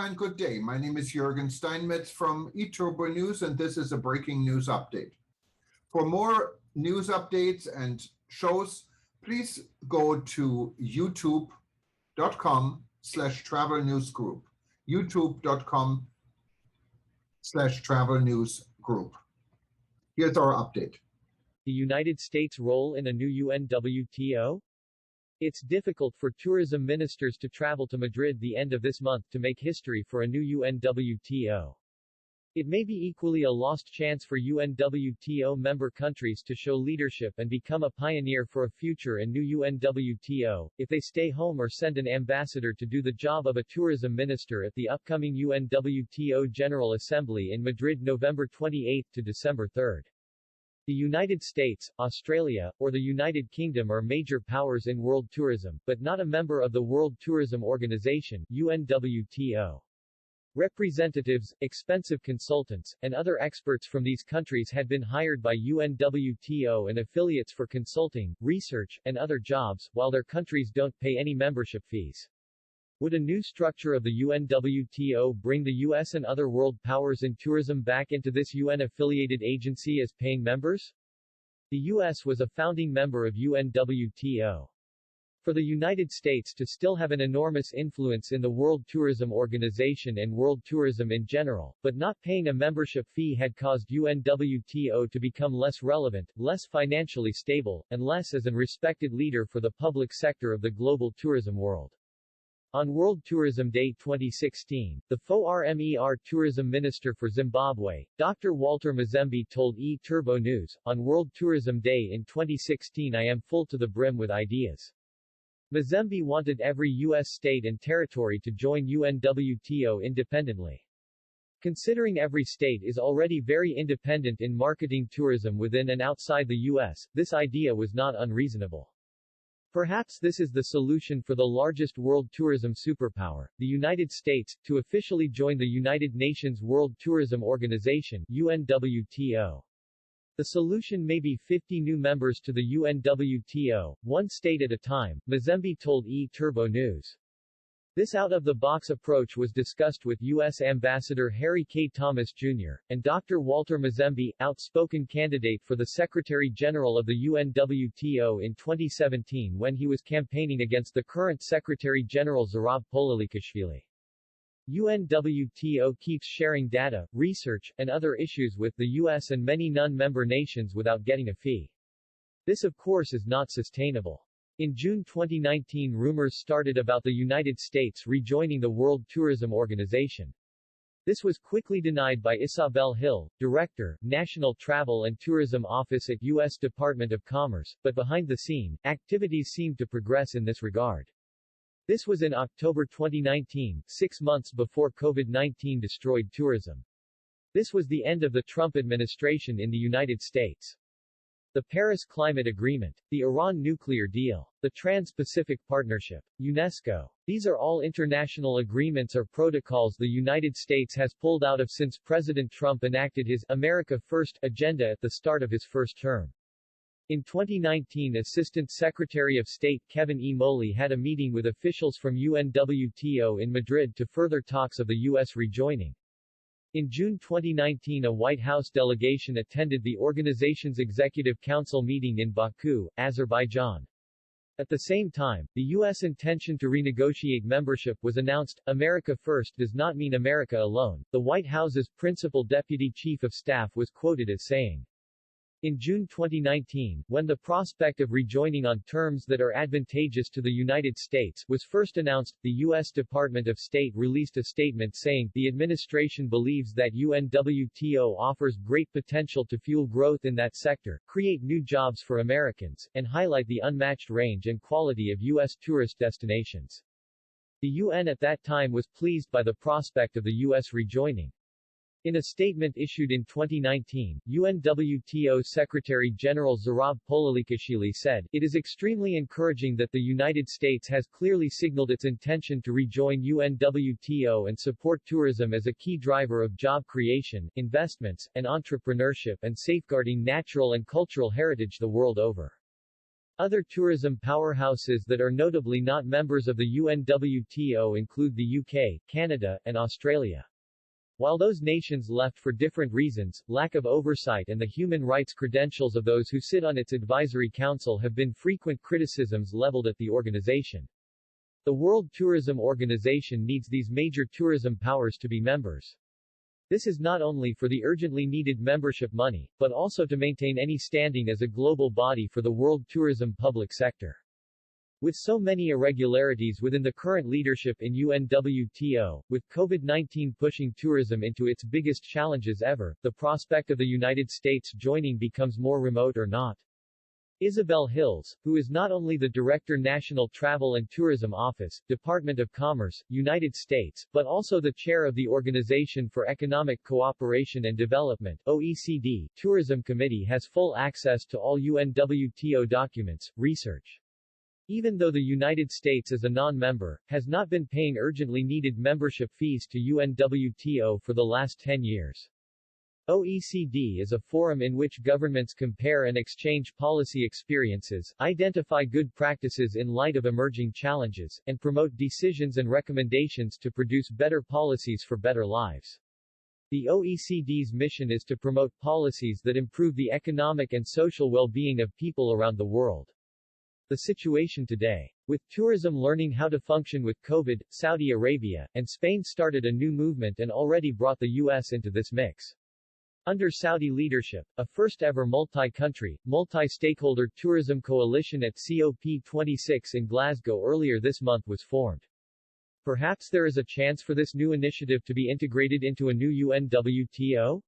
and good day. My name is Jürgen Steinmetz from eTurboNews, and this is a breaking news update. For more news updates and shows, please go to youtube.com/travel news group. youtube.com/travel news group. Here's our update. The United States' role in a new UNWTO? It's difficult for tourism ministers to travel to Madrid the end of this month to make history for a new UNWTO. It may be equally a lost chance for UNWTO member countries to show leadership and become a pioneer for a future in new UNWTO, if they stay home or send an ambassador to do the job of a tourism minister at the upcoming UNWTO General Assembly in Madrid November 28 to December 3. The United States, Australia, or the United Kingdom are major powers in world tourism, but not a member of the World Tourism Organization, UNWTO. Representatives, expensive consultants, and other experts from these countries had been hired by UNWTO and affiliates for consulting, research, and other jobs, while their countries don't pay any membership fees. Would a new structure of the UNWTO bring the U.S. and other world powers in tourism back into this UN-affiliated agency as paying members? The U.S. was a founding member of UNWTO. For the United States to still have an enormous influence in the World Tourism Organization and world tourism in general, but not paying a membership fee had caused UNWTO to become less relevant, less financially stable, and less as an respected leader for the public sector of the global tourism world. On World Tourism Day 2016, the FORMER Tourism Minister for Zimbabwe, Dr. Walter Mazembe told eTurboNews, on World Tourism Day in 2016 I am full to the brim with ideas. Mazembe wanted every U.S. state and territory to join UNWTO independently. Considering every state is already very independent in marketing tourism within and outside the U.S., this idea was not unreasonable. Perhaps this is the solution for the largest world tourism superpower, the United States, to officially join the United Nations World Tourism Organization, UNWTO. The solution may be 50 new members to the UNWTO, one state at a time, Mazembe told eTurboNews. This out-of-the-box approach was discussed with U.S. Ambassador Harry K. Thomas, Jr., and Dr. Walter Mazembe, outspoken candidate for the Secretary-General of the UNWTO in 2017 when he was campaigning against the current Secretary-General Zarab Polilikashvili. UNWTO keeps sharing data, research, and other issues with the U.S. and many non-member nations without getting a fee. This of course is not sustainable. In June 2019 rumors started about the United States rejoining the World Tourism Organization. This was quickly denied by Isabel Hill, Director, National Travel and Tourism Office at U.S. Department of Commerce, but behind the scene, activities seemed to progress in this regard. This was in October 2019, 6 months before COVID-19 destroyed tourism. This was the end of the Trump administration in the United States. The Paris Climate Agreement, the Iran nuclear deal, the Trans-Pacific Partnership, UNESCO. These are all international agreements or protocols the United States has pulled out of since President Trump enacted his America First agenda at the start of his first term. In 2019, Assistant Secretary of State Kevin E. Moley had a meeting with officials from UNWTO in Madrid to further talks of the U.S. rejoining. In June 2019 a White House delegation attended the organization's Executive Council meeting in Baku, Azerbaijan. At the same time, the U.S. intention to renegotiate membership was announced. America First does not mean America alone, the White House's principal deputy chief of staff was quoted as saying. In June 2019, when the prospect of rejoining on terms that are advantageous to the United States was first announced, the U.S. Department of State released a statement saying, the administration believes that UNWTO offers great potential to fuel growth in that sector, create new jobs for Americans, and highlight the unmatched range and quality of U.S. tourist destinations. The UN at that time was pleased by the prospect of the U.S. rejoining. In a statement issued in 2019, UNWTO Secretary-General Zarab Polilikashvili said, it is extremely encouraging that the United States has clearly signaled its intention to rejoin UNWTO and support tourism as a key driver of job creation, investments, and entrepreneurship and safeguarding natural and cultural heritage the world over. Other tourism powerhouses that are notably not members of the UNWTO include the UK, Canada, and Australia. While those nations left for different reasons, lack of oversight and the human rights credentials of those who sit on its advisory council have been frequent criticisms leveled at the organization. The World Tourism Organization needs these major tourism powers to be members. This is not only for the urgently needed membership money, but also to maintain any standing as a global body for the world tourism public sector. With so many irregularities within the current leadership in UNWTO, with COVID-19 pushing tourism into its biggest challenges ever, the prospect of the United States joining becomes more remote or not. Isabel Hills, who is not only the Director National Travel and Tourism Office, Department of Commerce, United States, but also the chair of the Organization for Economic Cooperation and Development, OECD, Tourism Committee, has full access to all UNWTO documents, research. Even though the United States as a non-member, has not been paying urgently needed membership fees to UNWTO for the last 10 years. OECD is a forum in which governments compare and exchange policy experiences, identify good practices in light of emerging challenges, and promote decisions and recommendations to produce better policies for better lives. The OECD's mission is to promote policies that improve the economic and social well-being of people around the world. The situation today. With tourism learning how to function with COVID, Saudi Arabia and Spain started a new movement and already brought the U.S. into this mix. Under Saudi leadership, a first-ever multi-country, multi-stakeholder tourism coalition at COP26 in Glasgow earlier this month was formed. Perhaps there is a chance for this new initiative to be integrated into a new UNWTO?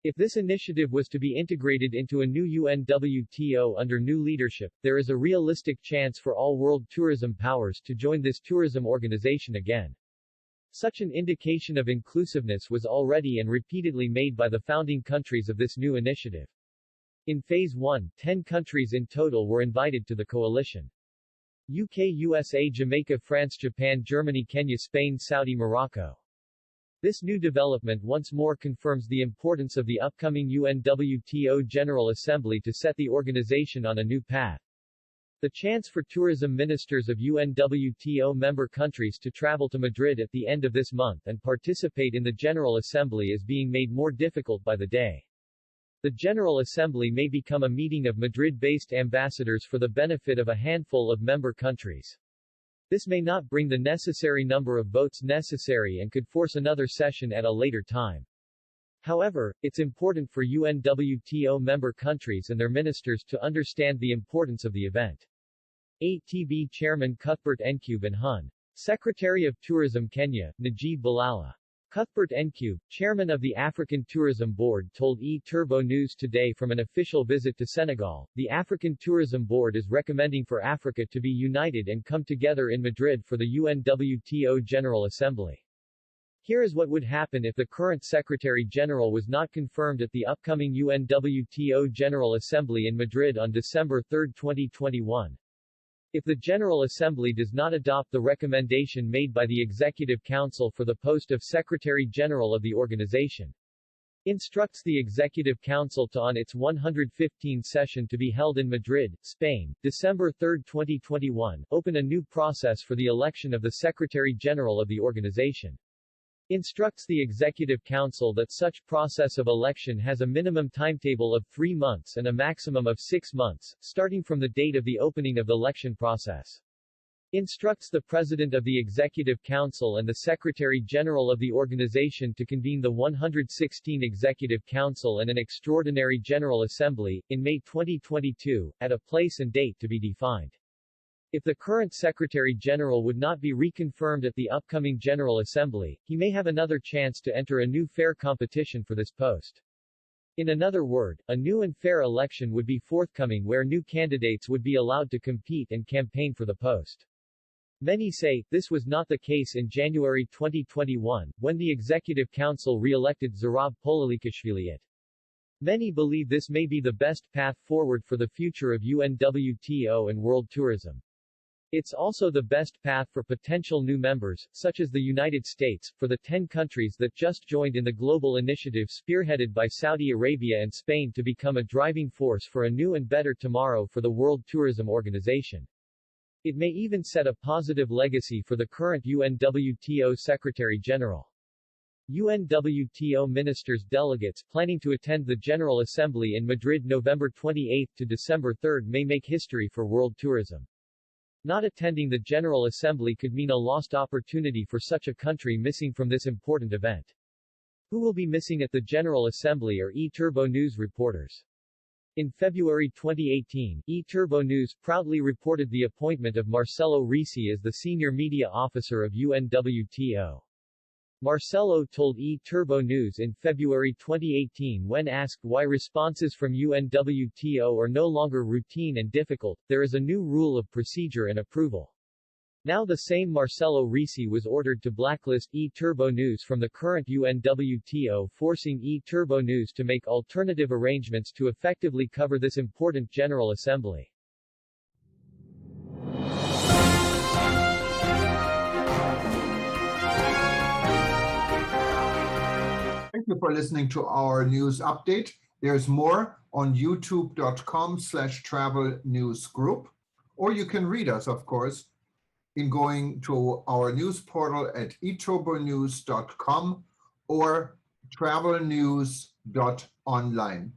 If this initiative was to be integrated into a new UNWTO under new leadership, there is a realistic chance for all world tourism powers to join this tourism organization again. Such an indication of inclusiveness was already and repeatedly made by the founding countries of this new initiative. In Phase 1, 10 countries in total were invited to the coalition. UK, USA, Jamaica, France, Japan, Germany, Kenya, Spain, Saudi, Morocco. This new development once more confirms the importance of the upcoming UNWTO General Assembly to set the organization on a new path. The chance for tourism ministers of UNWTO member countries to travel to Madrid at the end of this month and participate in the General Assembly is being made more difficult by the day. The General Assembly may become a meeting of Madrid-based ambassadors for the benefit of a handful of member countries. This may not bring the necessary number of votes necessary and could force another session at a later time. However, it's important for UNWTO member countries and their ministers to understand the importance of the event. ATB Chairman Cuthbert Ncube and HUN. Secretary of Tourism Kenya, Najib Balala. Cuthbert Ncube, chairman of the African Tourism Board, told eTurboNews today from an official visit to Senegal, the African Tourism Board is recommending for Africa to be united and come together in Madrid for the UNWTO General Assembly. Here is what would happen if the current Secretary General was not confirmed at the upcoming UNWTO General Assembly in Madrid on December 3, 2021. If the General Assembly does not adopt the recommendation made by the Executive Council for the post of Secretary General of the organization, instructs the Executive Council to on its 115th session to be held in Madrid, Spain, December 3, 2021, open a new process for the election of the Secretary General of the organization. Instructs the Executive Council that such process of election has a minimum timetable of 3 months and a maximum of 6 months, starting from the date of the opening of the election process. Instructs the President of the Executive Council and the Secretary General of the organization to convene the 116 Executive Council and an Extraordinary General Assembly, in May 2022, at a place and date to be defined. If the current Secretary General would not be reconfirmed at the upcoming General Assembly, he may have another chance to enter a new fair competition for this post. In another word, a new and fair election would be forthcoming where new candidates would be allowed to compete and campaign for the post. Many say, this was not the case in January 2021, when the Executive Council re-elected Zurab Pololikashvili. Many believe this may be the best path forward for the future of UNWTO and world tourism. It's also the best path for potential new members, such as the United States, for the 10 countries that just joined in the global initiative spearheaded by Saudi Arabia and Spain to become a driving force for a new and better tomorrow for the World Tourism Organization. It may even set a positive legacy for the current UNWTO Secretary-General. UNWTO ministers delegates planning to attend the General Assembly in Madrid November 28 to December 3 may make history for world tourism. Not attending the General Assembly could mean a lost opportunity for such a country missing from this important event. Who will be missing at the General Assembly are eTurboNews reporters. In February 2018, eTurboNews proudly reported the appointment of Marcelo Risi as the senior media officer of UNWTO. Marcelo told eTurboNews in February 2018 when asked why responses from UNWTO are no longer routine and difficult, there is a new rule of procedure and approval. Now the same Marcelo Risi was ordered to blacklist eTurboNews from the current UNWTO, forcing eTurboNews to make alternative arrangements to effectively cover this important General Assembly. Thank you for listening to our news update. There's more on youtube.com/travel news group, or you can read us, of course, in going to our news portal at eTurboNews.com or travelnews.online.